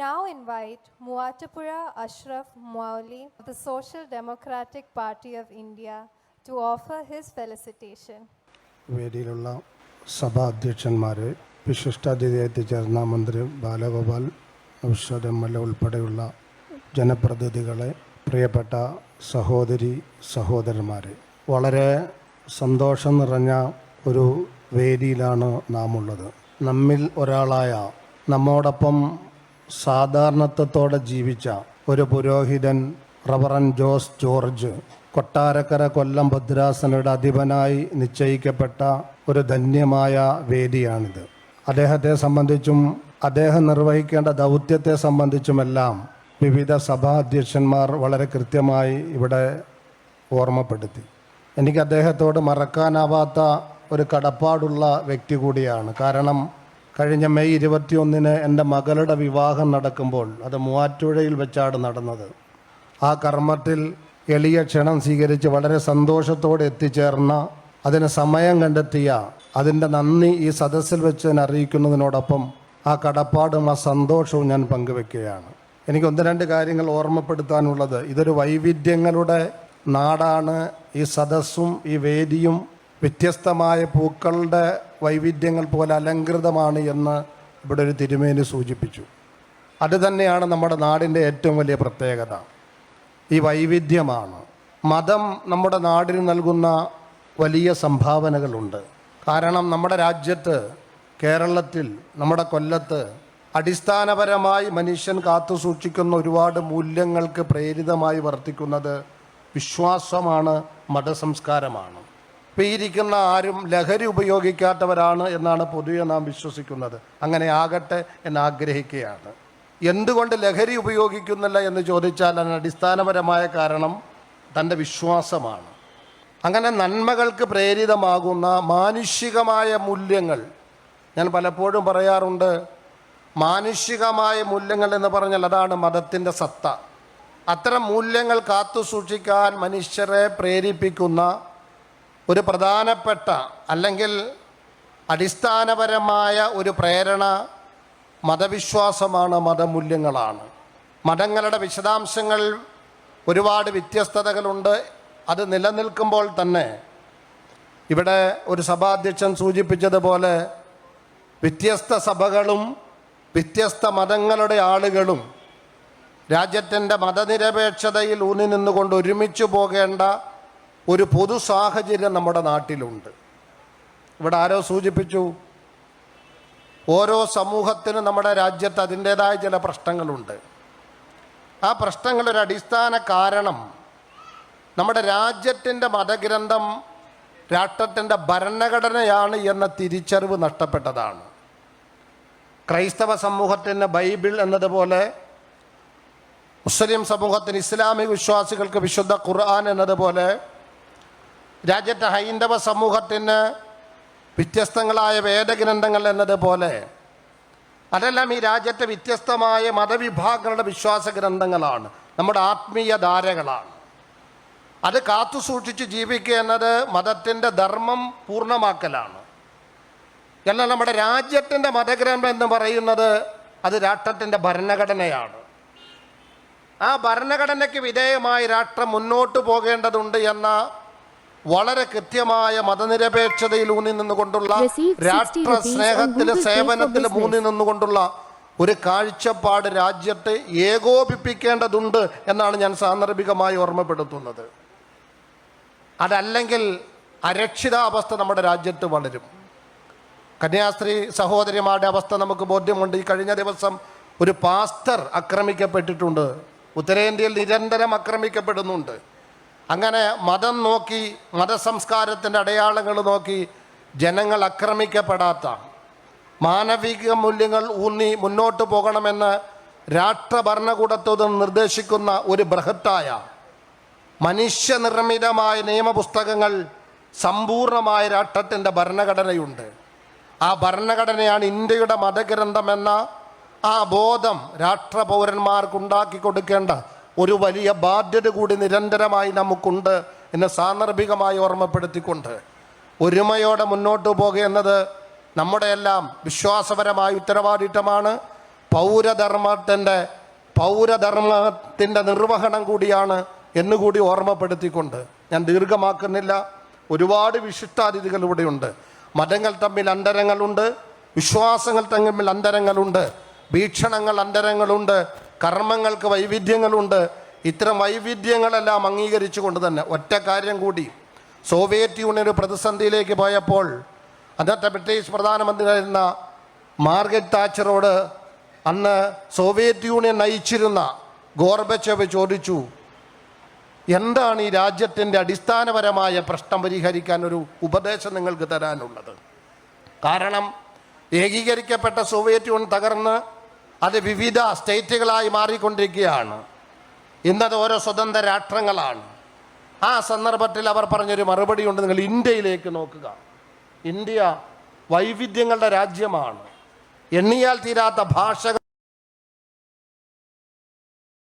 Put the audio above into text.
now invite Muatapura Ashraf Mawli of the Social Democratic Party of India to offer his felicitation. വേദിയിലുള്ള സഭാ അധ്യക്ഷന്മാരെ, വിശിഷ്ടാതിഥിയായി എത്തിച്ചേർന്ന മന്ത്രി Balagopal, Naushad MLA ഉൾപ്പെടെയുള്ള ജനപ്രതിനിധികളെ, പ്രിയപ്പെട്ട സഹോദരി സഹോദരന്മാരെ, വളരെ സന്തോഷം നിറഞ്ഞ ഒരു വേദിയിലാണ് നാം ഉള്ളത്. നമ്മിൽ ഒരാളായ, നമ്മോടൊപ്പം സാധാരണത്വത്തോടെ ജീവിച്ച ഒരു പുരോഹിതൻ റവറൻ ജോസ് ജോർജ് കൊട്ടാരക്കര കൊല്ലം ഭദ്രാസനയുടെ അധിപനായി നിശ്ചയിക്കപ്പെട്ട ഒരു ധന്യമായ വേദിയാണിത്. അദ്ദേഹത്തെ സംബന്ധിച്ചും അദ്ദേഹം നിർവഹിക്കേണ്ട ദൗത്യത്തെ സംബന്ധിച്ചുമെല്ലാം വിവിധ സഭാ അധ്യക്ഷന്മാർ വളരെ കൃത്യമായി ഇവിടെ ഓർമ്മപ്പെടുത്തി. എനിക്ക് അദ്ദേഹത്തോട് മറക്കാനാവാത്ത ഒരു കടപ്പാടുള്ള വ്യക്തി കൂടിയാണ്. കാരണം കഴിഞ്ഞ മെയ് 21 എൻ്റെ മകളുടെ വിവാഹം നടക്കുമ്പോൾ, അത് മൂവാറ്റുപുഴയിൽ വെച്ചാണ് നടന്നത്. ആ കർമ്മത്തിൽ എളിയ ക്ഷണം സ്വീകരിച്ച് വളരെ സന്തോഷത്തോടെ എത്തിച്ചേർന്ന, അതിന് സമയം കണ്ടെത്തിയ, അതിൻ്റെ നന്ദി ഈ സദസ്സിൽ വെച്ച് ഞാൻ അറിയിക്കുന്നതിനോടൊപ്പം ആ കടപ്പാടും ആ സന്തോഷവും ഞാൻ പങ്കുവെക്കുകയാണ്. എനിക്ക് 1-2 കാര്യങ്ങൾ ഓർമ്മപ്പെടുത്താനുള്ളത്. ഇതൊരു വൈവിധ്യങ്ങളുടെ നാടാണ്. ഈ സദസ്സും ഈ വേദിയും വ്യത്യസ്തമായ പൂക്കളുടെ വൈവിധ്യങ്ങൾ പോലെ അലങ്കൃതമാണ് എന്ന് ഇവിടെ ഒരു തിരുമേനി സൂചിപ്പിച്ചു. അത് തന്നെയാണ് നമ്മുടെ നാടിൻ്റെ ഏറ്റവും വലിയ പ്രത്യേകത. ഈ വൈവിധ്യമാണ്. മതം നമ്മുടെ നാടിന് നൽകുന്ന വലിയ സംഭാവനകളുണ്ട്. കാരണം നമ്മുടെ രാജ്യത്ത്, കേരളത്തിൽ, നമ്മുടെ കൊല്ലത്ത് അടിസ്ഥാനപരമായി മനുഷ്യൻ കാത്തു സൂക്ഷിക്കുന്ന ഒരുപാട് മൂല്യങ്ങൾക്ക് പ്രേരിതമായി വർത്തിക്കുന്നത് വിശ്വാസമാണ്, മതസംസ്കാരമാണ്. ഇപ്പോൾ ഇരിക്കുന്ന ആരും ലഹരി ഉപയോഗിക്കാത്തവരാണ് എന്നാണ് പൊതുവെ നാം വിശ്വസിക്കുന്നത്. അങ്ങനെ ആകട്ടെ എന്ന് ആഗ്രഹിക്കുകയാണ്. എന്തുകൊണ്ട് ലഹരി ഉപയോഗിക്കുന്നില്ല എന്ന് ചോദിച്ചാൽ അതിന് അടിസ്ഥാനപരമായ കാരണം തൻ്റെ വിശ്വാസമാണ്. അങ്ങനെ നന്മകൾക്ക് പ്രേരിതമാകുന്ന മാനുഷികമായ മൂല്യങ്ങൾ, ഞാൻ പലപ്പോഴും പറയാറുണ്ട്, മാനുഷികമായ മൂല്യങ്ങൾ എന്ന് പറഞ്ഞാൽ അതാണ് മതത്തിൻ്റെ സത്ത. അത്തരം മൂല്യങ്ങൾ കാത്തു സൂക്ഷിക്കാൻ മനുഷ്യരെ പ്രേരിപ്പിക്കുന്ന ഒരു പ്രധാനപ്പെട്ട, അല്ലെങ്കിൽ അടിസ്ഥാനപരമായ ഒരു പ്രേരണ മതവിശ്വാസമാണ്, മതമൂല്യങ്ങളാണ്. മതങ്ങളുടെ വിശദാംശങ്ങൾ ഒരുപാട് വ്യത്യസ്തതകളുണ്ട്. അത് നിലനിൽക്കുമ്പോൾ തന്നെ ഇവിടെ ഒരു സഭാധ്യക്ഷൻ സൂചിപ്പിച്ചതുപോലെ വ്യത്യസ്ത സഭകളും വ്യത്യസ്ത മതങ്ങളുടെ ആളുകളും രാജ്യത്തിൻ്റെ മതനിരപേക്ഷതയിൽ ഊന്നി നിന്നുകൊണ്ട് ഒരുമിച്ച് പോകേണ്ട ഒരു പൊതു സാഹചര്യം നമ്മുടെ നാട്ടിലുണ്ട്. ഇവിടെ ആരോ സൂചിപ്പിച്ചു, ഓരോ സമൂഹത്തിനും നമ്മുടെ രാജ്യത്ത് അതിൻ്റേതായ ചില പ്രശ്നങ്ങളുണ്ട്. ആ പ്രശ്നങ്ങളുടെ അടിസ്ഥാന കാരണം നമ്മുടെ രാജ്യത്തിൻ്റെ മതഗ്രന്ഥം രാഷ്ട്രത്തിൻ്റെ ഭരണഘടനയാണ് എന്ന തിരിച്ചറിവ് നഷ്ടപ്പെട്ടതാണ്. ക്രൈസ്തവ സമൂഹത്തിന് ബൈബിൾ എന്നതുപോലെ, മുസ്ലിം സമൂഹത്തിന്, ഇസ്ലാമിക വിശ്വാസികൾക്ക് വിശുദ്ധ ഖുർആൻ എന്നതുപോലെ, രാജ്യത്തെ ഹൈന്ദവ സമൂഹത്തിന് വ്യത്യസ്തങ്ങളായ വേദഗ്രന്ഥങ്ങൾ എന്നതുപോലെ, അതെല്ലാം ഈ രാജ്യത്തെ വ്യത്യസ്തമായ മതവിഭാഗങ്ങളുടെ വിശ്വാസ ഗ്രന്ഥങ്ങളാണ്, നമ്മുടെ ആത്മീയ ധാരകളാണ്. അത് കാത്തു സൂക്ഷിച്ച് ജീവിക്കുക എന്നത് മതത്തിൻ്റെ ധർമ്മം പൂർണ്ണമാക്കലാണ്. എന്നാൽ നമ്മുടെ രാജ്യത്തിൻ്റെ മതഗ്രന്ഥം എന്ന് പറയുന്നത് അത് രാഷ്ട്രത്തിൻ്റെ ഭരണഘടനയാണ്. ആ ഭരണഘടനയ്ക്ക് വിധേയമായി രാഷ്ട്രം മുന്നോട്ട് പോകേണ്ടതുണ്ട് എന്ന വളരെ കൃത്യമായ മതനിരപേക്ഷതയിൽ ഊന്നി നിന്നുകൊണ്ടുള്ള, രാഷ്ട്ര സ്നേഹത്തിലും സേവനത്തിലും ഊന്നി നിന്നുകൊണ്ടുള്ള ഒരു കാഴ്ചപ്പാട് രാജ്യത്തെ ഏകോപിപ്പിക്കേണ്ടതുണ്ട് എന്നാണ് ഞാൻ സാന്ദർഭികമായി ഓർമ്മപ്പെടുത്തുന്നത്. അതല്ലെങ്കിൽ അരക്ഷിതാവസ്ഥ നമ്മുടെ രാജ്യത്ത് വളരും. കന്യാസ്ത്രീ സഹോദരിമാരുടെ അവസ്ഥ നമുക്ക് ബോധ്യമുണ്ട്. ഈ കഴിഞ്ഞ ദിവസം ഒരു പാസ്റ്റർ ആക്രമിക്കപ്പെട്ടിട്ടുണ്ട്. ഉത്തരേന്ത്യയിൽ നിരന്തരം ആക്രമിക്കപ്പെടുന്നുണ്ട്. അങ്ങനെ മതം നോക്കി, മതസംസ്കാരത്തിൻ്റെ അടയാളങ്ങൾ നോക്കി ജനങ്ങൾ ആക്രമിക്കപ്പെടാത്ത, മാനവിക മൂല്യങ്ങൾ ഊന്നി മുന്നോട്ട് പോകണമെന്ന് രാഷ്ട്രഭരണകൂടത്തോട് നിർദ്ദേശിക്കുന്ന ഒരു ബൃഹത്തായ മനുഷ്യനിർമ്മിതമായ നിയമപുസ്തകങ്ങൾ സമ്പൂർണമായ രാഷ്ട്രത്തിൻ്റെ ഭരണഘടനയുണ്ട്. ആ ഭരണഘടനയാണ് ഇന്ത്യയുടെ മതഗ്രന്ഥമെന്ന ആ ബോധം രാഷ്ട്രപൗരന്മാർക്കുണ്ടാക്കി കൊടുക്കേണ്ട ഒരു വലിയ ബാധ്യത കൂടി നിരന്തരമായി നമുക്കുണ്ട് എന്ന് സാന്ദർഭികമായി ഓർമ്മപ്പെടുത്തിക്കൊണ്ട് ഒരുമയോടെ മുന്നോട്ട് പോകുക എന്നത് നമ്മുടെ എല്ലാം വിശ്വാസപരമായ ഉത്തരവാദിത്തമാണ്. പൗരധർമ്മത്തിൻ്റെ നിർവഹണം കൂടിയാണ് എന്നുകൂടി ഓർമ്മപ്പെടുത്തിക്കൊണ്ട് ഞാൻ ദീർഘമാക്കുന്നില്ല. ഒരുപാട് വിശിഷ്ടാതിഥികൾ ഇവിടെയുണ്ട്. മതങ്ങൾ തമ്മിൽ അന്തരങ്ങളുണ്ട്, വിശ്വാസങ്ങൾ തമ്മിൽ അന്തരങ്ങളുണ്ട്, വീക്ഷണങ്ങൾ അന്തരങ്ങളുണ്ട്, കർമ്മങ്ങൾക്ക് വൈവിധ്യങ്ങളുണ്ട്. ഇത്തരം വൈവിധ്യങ്ങളെല്ലാം അംഗീകരിച്ചുകൊണ്ട് തന്നെ ഒറ്റ കാര്യം കൂടി, സോവിയറ്റ് യൂണിയൻ ഒരു പ്രതിസന്ധിയിലേക്ക് പോയപ്പോൾ അന്നത്തെ ബ്രിട്ടീഷ് പ്രധാനമന്ത്രിയായിരുന്ന മാർഗരറ്റ് താച്ചറോട് അന്ന് സോവിയറ്റ് യൂണിയൻ നയിച്ചിരുന്ന ഗോർബച്ചേവ് ചോദിച്ചു, എന്താണ് ഈ രാജ്യത്തിൻ്റെ അടിസ്ഥാനപരമായ പ്രശ്നം പരിഹരിക്കാൻ ഒരു ഉപദേശം നിങ്ങൾക്ക് തരാനുള്ളത്? കാരണം ഏകീകരിക്കപ്പെട്ട സോവിയറ്റ് യൂണിയൻ തകർന്ന് അത് വിവിധ സ്റ്റേറ്റുകളായി മാറിക്കൊണ്ടിരിക്കുകയാണ്. ഇന്നത് ഓരോ സ്വതന്ത്ര രാഷ്ട്രങ്ങളാണ്. ആ സന്ദർഭത്തിൽ അവർ പറഞ്ഞൊരു മറുപടി ഉണ്ട്, നിങ്ങൾ ഇന്ത്യയിലേക്ക് നോക്കുക. ഇന്ത്യ വൈവിധ്യങ്ങളുടെ രാജ്യമാണ്. എണ്ണിയാൽ തീരാത്ത ഭാഷകൾ